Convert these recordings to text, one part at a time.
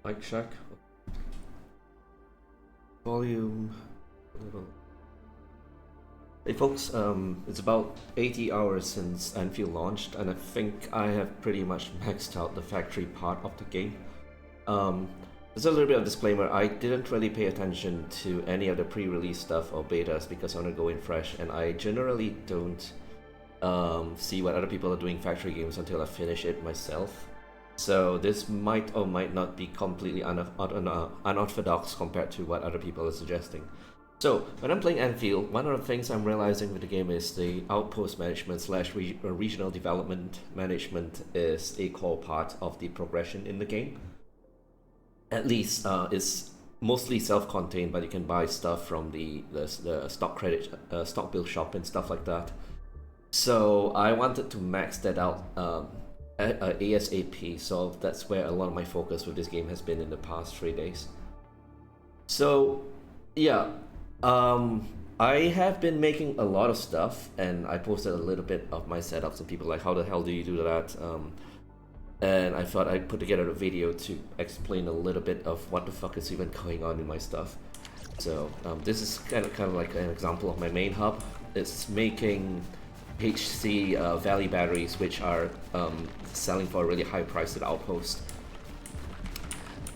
Mic check. Volume. Hey folks, it's about 80 hours since Endfield launched, and I think I have pretty much maxed out the factory part of the game. There's a little bit of disclaimer, I didn't really pay attention to any of the pre-release stuff or betas because I want to go in fresh, and I generally don't see what other people are doing factory games until I finish it myself. So this might or might not be completely unorthodox compared to what other people are suggesting. So when I'm playing Endfield, one of the things I'm realizing with the game is the outpost management slash regional development management is a core part of the progression in the game. At least it's mostly self-contained, but you can buy stuff from the stock credit, stock build shop and stuff like that. So I wanted to max that out ASAP, so that's where a lot of my focus with this game has been in the past 3 days. So yeah, I have been making a lot of stuff, and I posted a little bit of my setups, and people like, how the hell do you do that? And I thought I'd put together a video to explain a little bit of what the fuck is even going on in my stuff. So this is kind of like an example of my main hub. It's making HC Valley batteries, which are selling for a really high price at Outpost.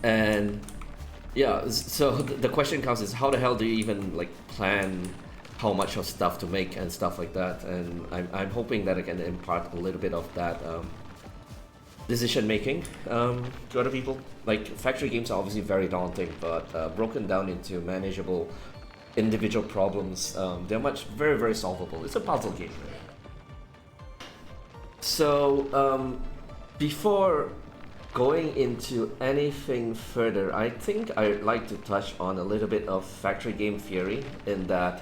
And yeah, so the question comes is, how the hell do you even like plan how much of stuff to make and stuff like that? And I'm hoping that I can impart a little bit of that decision making to other people. Like, factory games are obviously very daunting, but broken down into manageable individual problems, they're very solvable. It's a puzzle game. So before going into anything further, I think I'd like to touch on a little bit of factory game theory, in that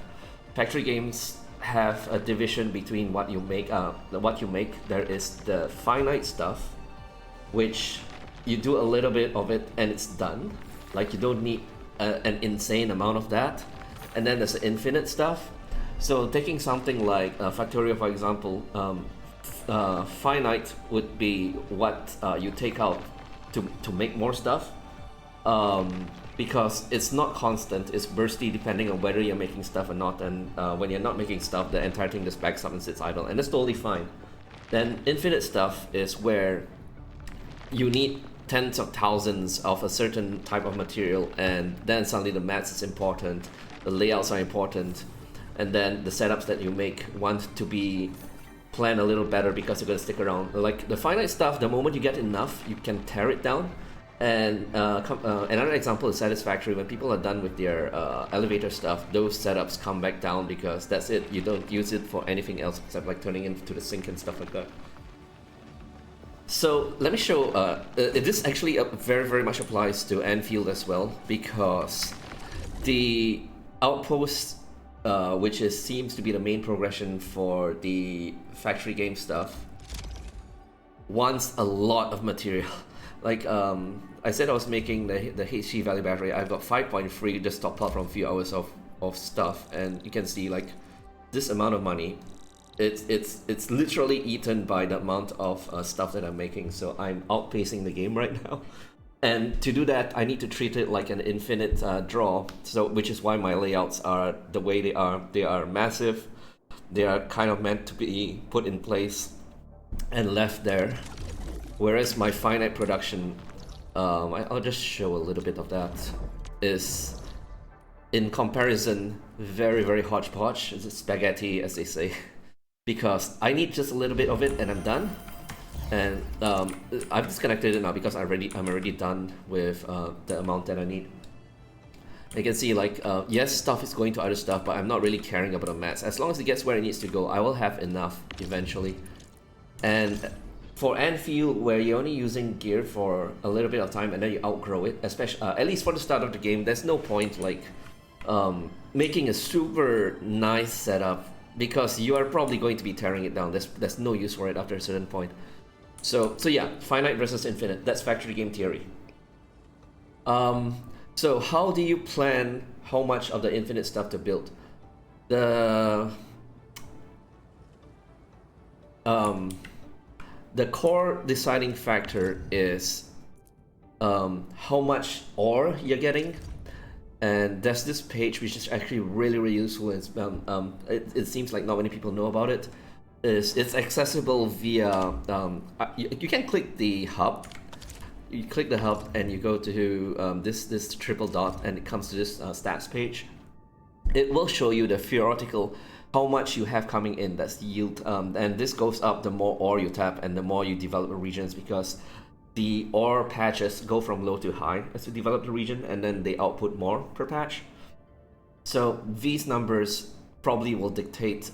factory games have a division between what you make. There is the finite stuff, which you do a little bit of it and it's done. Like, you don't need an insane amount of that. And then there's the infinite stuff. So taking something like Factorio, for example, finite would be what you take out to make more stuff, because it's not constant, it's bursty depending on whether you're making stuff or not, and when you're not making stuff, the entire thing just backs up and sits idle, and that's totally fine. Then infinite stuff is where you need tens of thousands of a certain type of material, and then suddenly the maths is important, the layouts are important, and then the setups that you make want to be planned a little better because you're going to stick around. Like the finite stuff, the moment you get enough, you can tear it down. And another example is Satisfactory. When people are done with their elevator stuff, those setups come back down because that's it. You don't use it for anything else except like turning into the sink and stuff like that. So let me show, this actually very much applies to Endfield as well, because the outpost, which seems to be the main progression for the factory game stuff, wants a lot of material. Like I said, I was making the HC Valley battery. I've got 5.3 just stockpiled from a few hours of stuff, and you can see like this amount of money. It's literally eaten by the amount of stuff that I'm making, so I'm outpacing the game right now. And to do that, I need to treat it like an infinite draw, so which is why my layouts are the way they are. They are massive, they are kind of meant to be put in place and left there. Whereas my finite production, I'll just show a little bit of that, is in comparison very hodgepodge. It's spaghetti, as they say. Because I need just a little bit of it and I'm done. And I've disconnected it now because I'm already done with the amount that I need. You can see like, yes, stuff is going to other stuff, but I'm not really caring about the maths. As long as it gets where it needs to go, I will have enough eventually. And for Endfield, where you're only using gear for a little bit of time and then you outgrow it, especially at least for the start of the game, there's no point like making a super nice setup, because you are probably going to be tearing it down. There's no use for it after a certain point. So yeah, finite versus infinite. That's factory game theory. So how do you plan how much of the infinite stuff to build? The core deciding factor is how much ore you're getting. And there's this page which is actually really useful. It seems like not many people know about it. It's accessible via you can click the hub. You click the hub and you go to this triple dot, and it comes to this stats page. It will show you the theoretical how much you have coming in. That's the yield, and this goes up the more ore you tap and the more you develop the regions, because the ore patches go from low to high as you develop the region, and then they output more per patch. So these numbers probably will dictate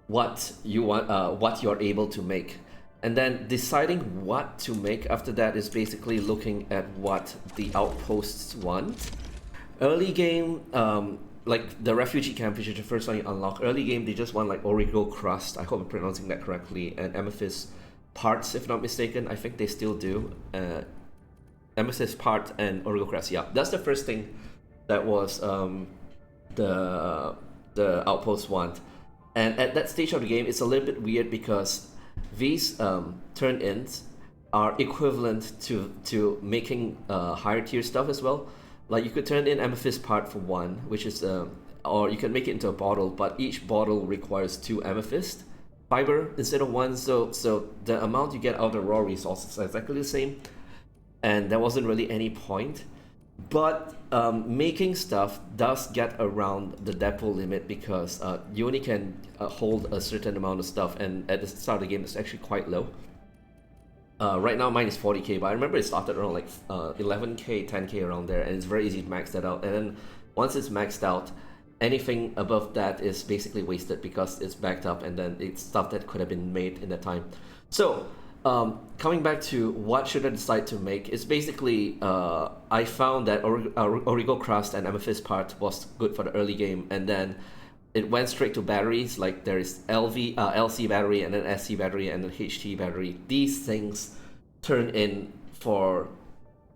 what you want, what you're able to make. And then deciding what to make after that is basically looking at what the outposts want. Early game, like the refugee camp, which is the first one you unlock. Early game, they just want like Origo crust. I hope I'm pronouncing that correctly, and amethyst parts, if not mistaken. I think they still do. Amethyst part and Origo crest. Yeah, that's the first thing that was the outposts want. And at that stage of the game, it's a little bit weird because these turn-ins are equivalent to making higher tier stuff as well. Like you could turn in amethyst part for one, which is or you can make it into a bottle, but each bottle requires 2 amethyst fiber instead of 1. So the amount you get out of the raw resources is exactly the same, and there wasn't really any point. But making stuff does get around the depot limit, because you only can hold a certain amount of stuff, and at the start of the game it's actually quite low. Right now mine is 40k, but I remember it started around like 11k, 10k around there, and it's very easy to max that out. And then once it's maxed out, anything above that is basically wasted because it's backed up, and then it's stuff that could have been made in that time. So coming back to what should I decide to make, it's basically I found that Origo crust and amethyst part was good for the early game, and then it went straight to batteries. Like there is LC battery, and then SC battery, and then HT battery. These things turn in for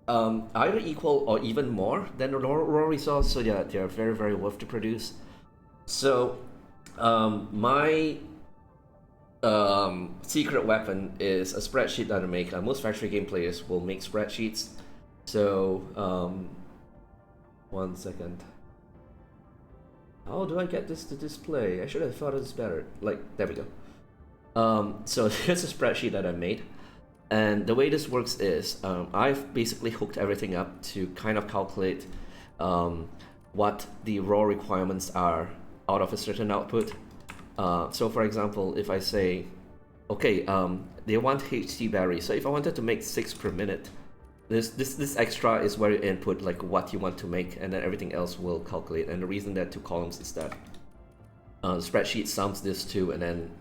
either equal or even more than the raw resource, so yeah, they're very worth to produce. So my secret weapon is a spreadsheet that I make. Most factory game players will make spreadsheets. So one second. How do I get this to display? I should have thought of this better. Like, there we go. So here's a spreadsheet that I made. And the way this works is I've basically hooked everything up to kind of calculate what the raw requirements are out of a certain output. So for example, if I say, okay, they want HT battery. So if I wanted to make 6 per minute, this extra is where you input like what you want to make, and then everything else will calculate. And the reason there are 2 columns is that the spreadsheet sums this too, and then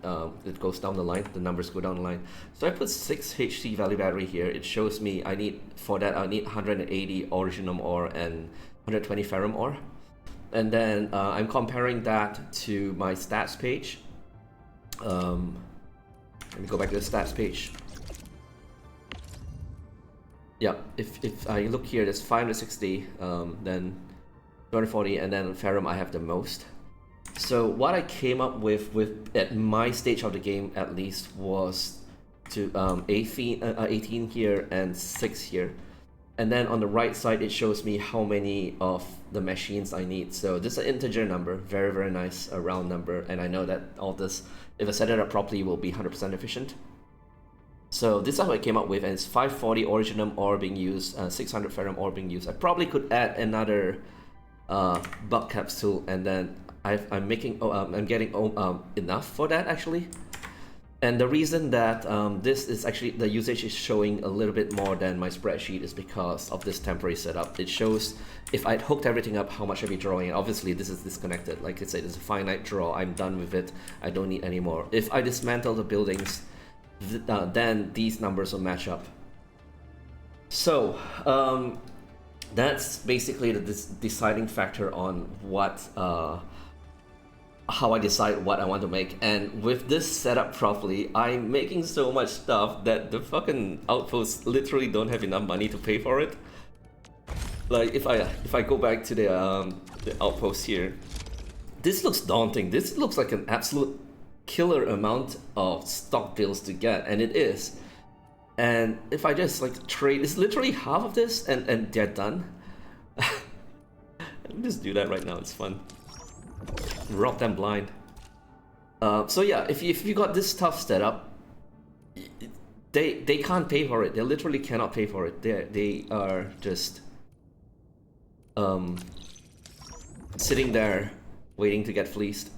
it goes down the line, the numbers go down the line. So I put 6 HT value battery here. It shows me I need 180 originum ore and 120 ferrum ore. And then I'm comparing that to my stats page. Let me go back to the stats page. Yeah, if I look here, there's 560, then 240, and then ferrum I have the most. So what I came up with at my stage of the game at least was to 18 here and 6 here. And then on the right side, it shows me how many of the machines I need. So this is an integer number, very nice, a round number. And I know that all this, if I set it up properly, will be 100% efficient. So this is how I came up with, and it's 540 originum ore being used, 600 ferrum ore being used. I probably could add another bug capsule, and then I'm getting enough for that actually. And the reason that this is actually, the usage is showing a little bit more than my spreadsheet is because of this temporary setup. It shows if I'd hooked everything up, how much I'd be drawing. And obviously this is disconnected. Like I said, it's a finite draw. I'm done with it. I don't need any more. If I dismantle the buildings, then these numbers will match up. So that's basically the deciding factor on what how I decide what I want to make. And with this setup properly, I'm making so much stuff that the fucking outposts literally don't have enough money to pay for it. Like if I go back to the outpost here, this looks daunting. This looks like an absolute killer amount of stock bills to get, and it is. And if I just like trade, it's literally half of this and they're done. Let me just do that right now, it's fun. Rob them blind. So yeah, if you got this tough setup, they can't pay for it. They literally cannot pay for it. They are just sitting there waiting to get fleeced.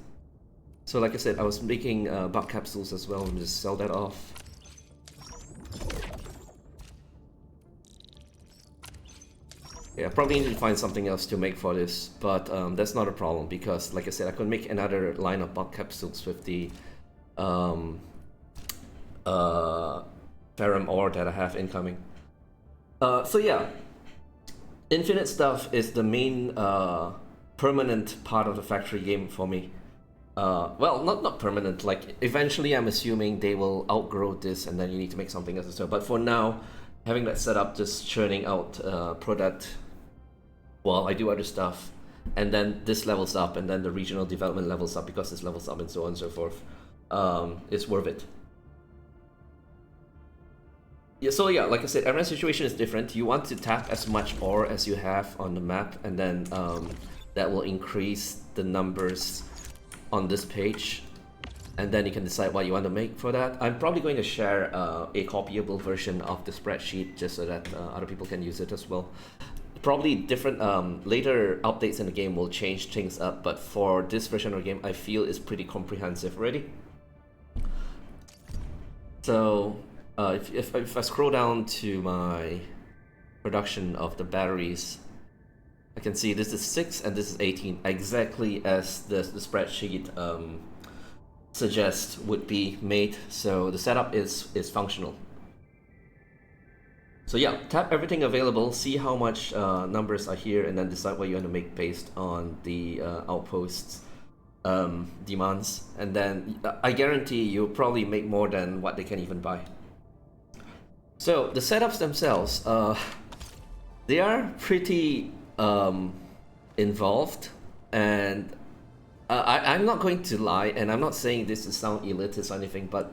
So like I said, I was making bug capsules as well. Let me just sell that off. Yeah, probably need to find something else to make for this, but that's not a problem because, like I said, I could make another line of bug capsules with the ferrum ore that I have incoming. So yeah, infinite stuff is the main permanent part of the factory game for me. Well, not permanent. Like eventually, I'm assuming they will outgrow this, and then you need to make something else as well. But for now, having that set up, just churning out product. While I do other stuff, and then this levels up, and then the regional development levels up because this levels up, and so on and so forth. It's worth it. Yeah, so yeah, like I said, everyone's situation is different. You want to tap as much ore as you have on the map, and then that will increase the numbers on this page, and then you can decide what you want to make for that. I'm probably going to share a copyable version of the spreadsheet just so that other people can use it as well. Probably different later updates in the game will change things up, but for this version of the game, I feel it's pretty comprehensive already. So if I scroll down to my production of the batteries, I can see this is 6 and this is 18, exactly as the spreadsheet suggests would be made. So the setup is functional. So yeah, tap everything available, see how much numbers are here, and then decide what you want to make based on the outposts demands. And then I guarantee you'll probably make more than what they can even buy. So the setups themselves, they are pretty involved, and I'm not going to lie, and I'm not saying this to sound elitist or anything, but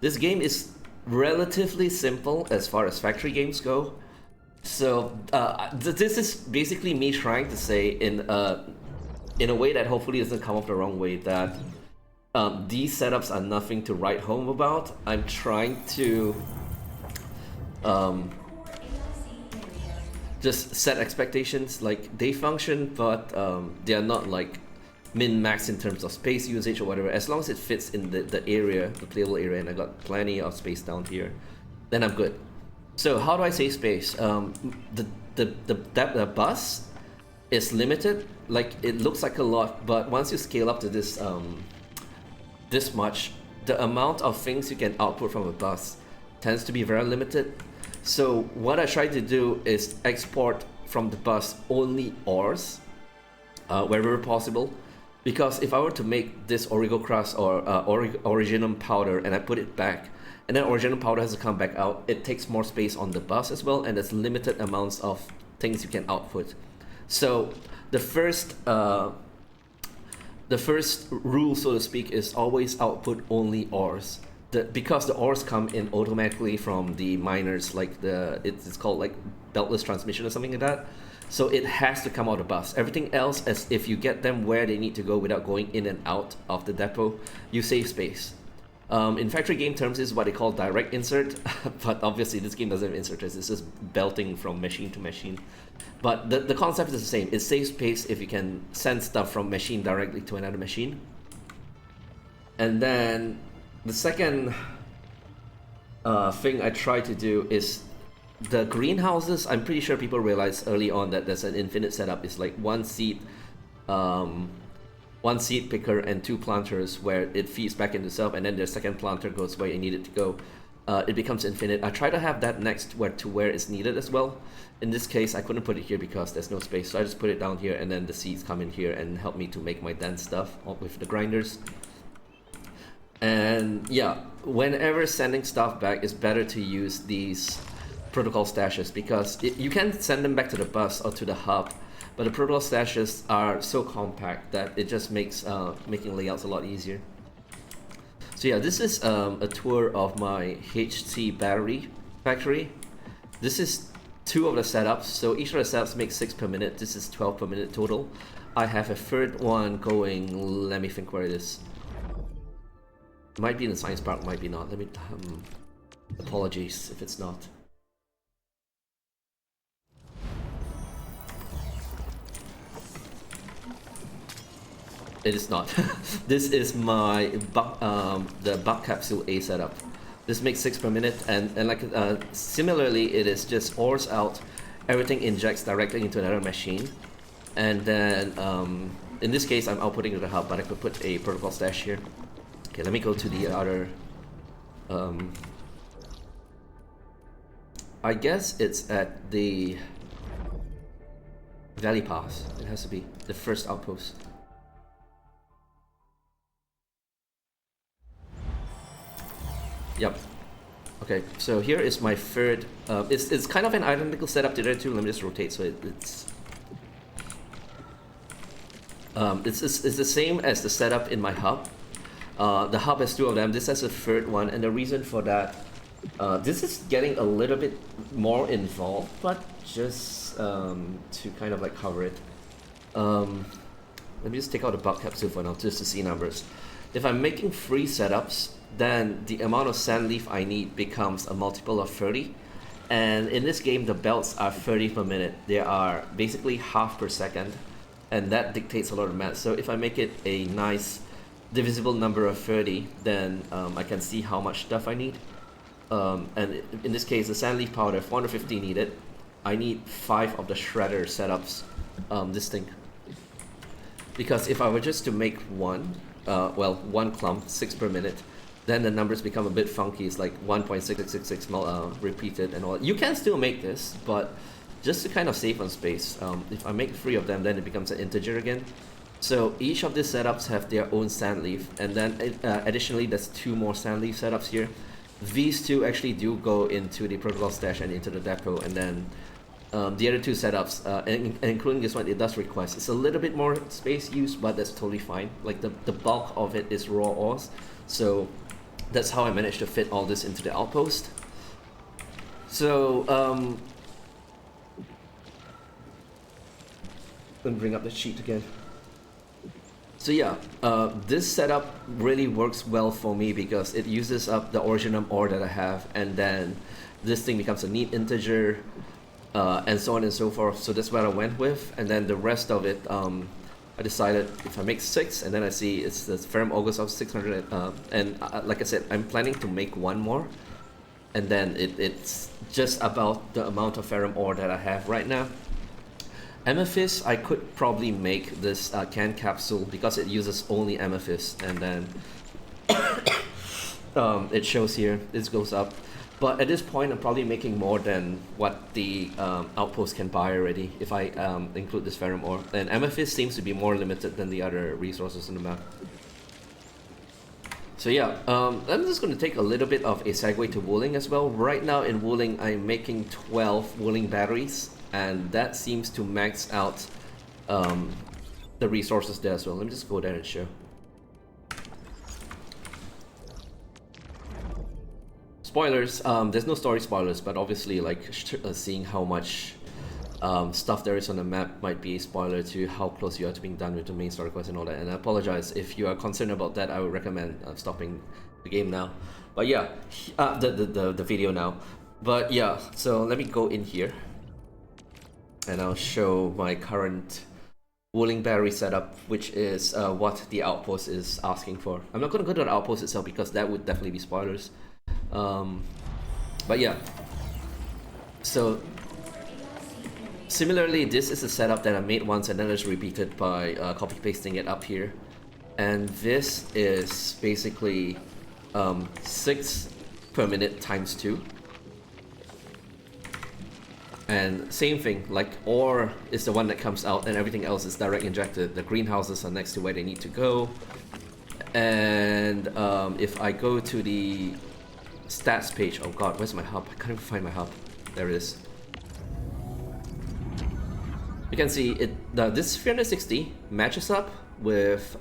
this game is relatively simple as far as factory games go. So this is basically me trying to say in a way that hopefully doesn't come off the wrong way that these setups are nothing to write home about. I'm trying to just set expectations. Like, they function, but they are not like min-max in terms of space usage or whatever. As long as it fits in the area, the playable area, and I got plenty of space down here, then I'm good. So how do I save space? The bus is limited. Like, it looks like a lot, but once you scale up to this this much, the amount of things you can output from a bus tends to be very limited. So what I try to do is export from the bus only ores wherever possible. Because if I were to make this Origo crust or originum powder and I put it back, and then originum powder has to come back out, it takes more space on the bus as well, and there's limited amounts of things you can output. So the first rule, so to speak, is always output only ores. Because the ores come in automatically from the miners, like it's called like beltless transmission or something like that. So it has to come out of the bus. Everything else, as if you get them where they need to go without going in and out of the depot, you save space. In factory game terms, this is what they call direct insert, but obviously this game doesn't have inserters, it's just belting from machine to machine. But the concept is the same. It saves space if you can send stuff from machine directly to another machine. And then the second thing I try to do is the greenhouses. I'm pretty sure people realize early on that there's an infinite setup. It's like one seed picker and 2 planters where it feeds back into itself, and then the second planter goes where you need it to go. It becomes infinite. I try to have that next to where it's needed as well. In this case, I couldn't put it here because there's no space, so I just put it down here, and then the seeds come in here and help me to make my dense stuff with the grinders. And yeah, whenever sending stuff back, it's better to use these protocol stashes, because you can send them back to the bus or to the hub, but the protocol stashes are so compact that it just makes making layouts a lot easier. So So yeah, this is a tour of my HC battery factory. This is 2 of the setups, so each of the setups makes 6 per minute. This is 12 per minute total. I have a third one going, let me think where it is. Might be in the science park, might be not. Let me, apologies if it's not. It is not. This is my the bug capsule A setup. This makes 6 per minute, and like similarly, it is just ores out, everything injects directly into another machine, and then in this case I'm outputting to the hub, but I could put a protocol stash here. Okay, let me go to the other. I guess it's at the Valley Pass. It has to be the first outpost. Yep. Okay, so here is my third. It's kind of an identical setup to the other two. Let me just rotate so it's the same as the setup in my hub. The hub has 2 of them. This has a third one, and the reason for that, this is getting a little bit more involved, but just to kind of like cover it. Let me just take out the bug capsule for now, just to see numbers. If I'm making 3 setups, then the amount of Sandleaf I need becomes a multiple of 30. And in this game, the belts are 30 per minute. They are basically half per second, and that dictates a lot of math. So if I make it a nice divisible number of 30, then I can see how much stuff I need. And in this case, the Sandleaf Powder, 450 needed. I need 5 of the shredder setups, this thing. Because if I were just to make one, one clump, 6 per minute, then the numbers become a bit funky. It's like 1.6666 repeated and all. You can still make this, but just to kind of save on space, if I make 3 of them, then it becomes an integer again. So each of these setups have their own Sandleaf, and then additionally there's 2 more Sandleaf setups here. These 2 actually do go into the protocol stash and into the depot, and then the other 2 setups, including this one, it does request. It's a little bit more space used, but that's totally fine. Like the bulk of it is raw ores, so that's how I managed to fit all this into the outpost. So let me bring up the sheet again. So yeah, this setup really works well for me because it uses up the originum ore that I have, and then this thing becomes a neat integer, and so on and so forth. So that's what I went with, and then the rest of it, I decided if I make 6, and then I see it's the ferrum august of 600, and like I said, I'm planning to make 1 more, and then it's just about the amount of ferrum ore that I have right now. Amethyst, I could probably make this can capsule because it uses only amethyst, and then it shows here, this goes up. But at this point, I'm probably making more than what the outpost can buy already if I include this ferrum ore. And amethyst seems to be more limited than the other resources in the map. So yeah, I'm just going to take a little bit of a segue to wooling as well. Right now in wooling, I'm making 12 wooling batteries, and that seems to max out the resources there as well. Let me just go there and show. Spoilers, there's no story spoilers, but obviously like seeing how much stuff there is on the map might be a spoiler to how close you are to being done with the main story quest and all that. And I apologize if you are concerned about that. I would recommend stopping the game now. But yeah, the video now. But yeah, so let me go in here, and I'll show my current wooling battery setup, which is what the outpost is asking for. I'm not going to go to the outpost itself because that would definitely be spoilers. But yeah, so similarly, this is a setup that I made once and then it's repeated by copy pasting it up here, and this is basically 6 per minute times 2. And same thing, like ore is the one that comes out and everything else is direct injected. The greenhouses are next to where they need to go. And if I go to the stats page, oh god, where's my hub? I can't even find my hub. There it is. You can see it. This 360 matches up with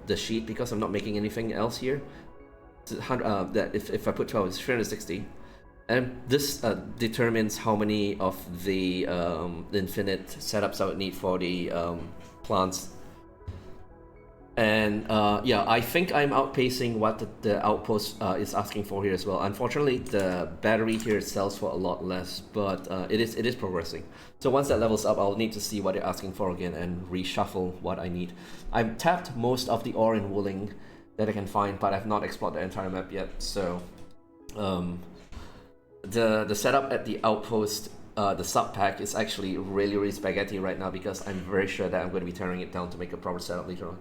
the sheet because I'm not making anything else here. that if I put 12, it's 360. And this determines how many of the infinite setups I would need for the plants. And yeah, I think I'm outpacing what the outpost is asking for here as well. Unfortunately, the battery here sells for a lot less, but it is progressing. So once that levels up, I'll need to see what they're asking for again and reshuffle what I need. I've tapped most of the ore in Wooling that I can find, but I've not explored the entire map yet. So the setup at the outpost, the sub pack, is actually really spaghetti right now because I'm very sure that I'm going to be tearing it down to make a proper setup later on.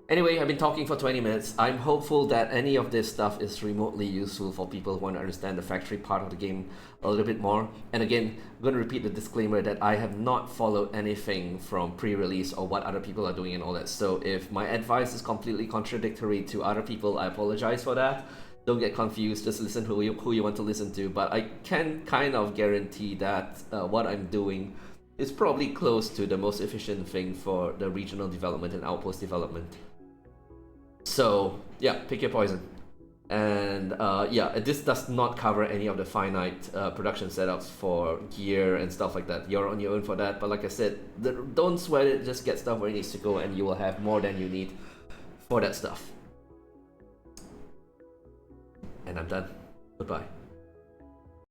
Anyway, I've been talking for 20 minutes. I'm hopeful that any of this stuff is remotely useful for people who want to understand the factory part of the game a little bit more. And again, I'm going to repeat the disclaimer that I have not followed anything from pre-release or what other people are doing and all that. So if my advice is completely contradictory to other people, I apologize for that. Don't get confused, just listen to who you want to listen to. But I can kind of guarantee that what I'm doing is probably close to the most efficient thing for the regional development and outpost development. So yeah, pick your poison. And yeah, this does not cover any of the finite production setups for gear and stuff like that. You're on your own for that, but like I said, don't sweat it, just get stuff where it needs to go and you will have more than you need for that stuff. And I'm done. Goodbye.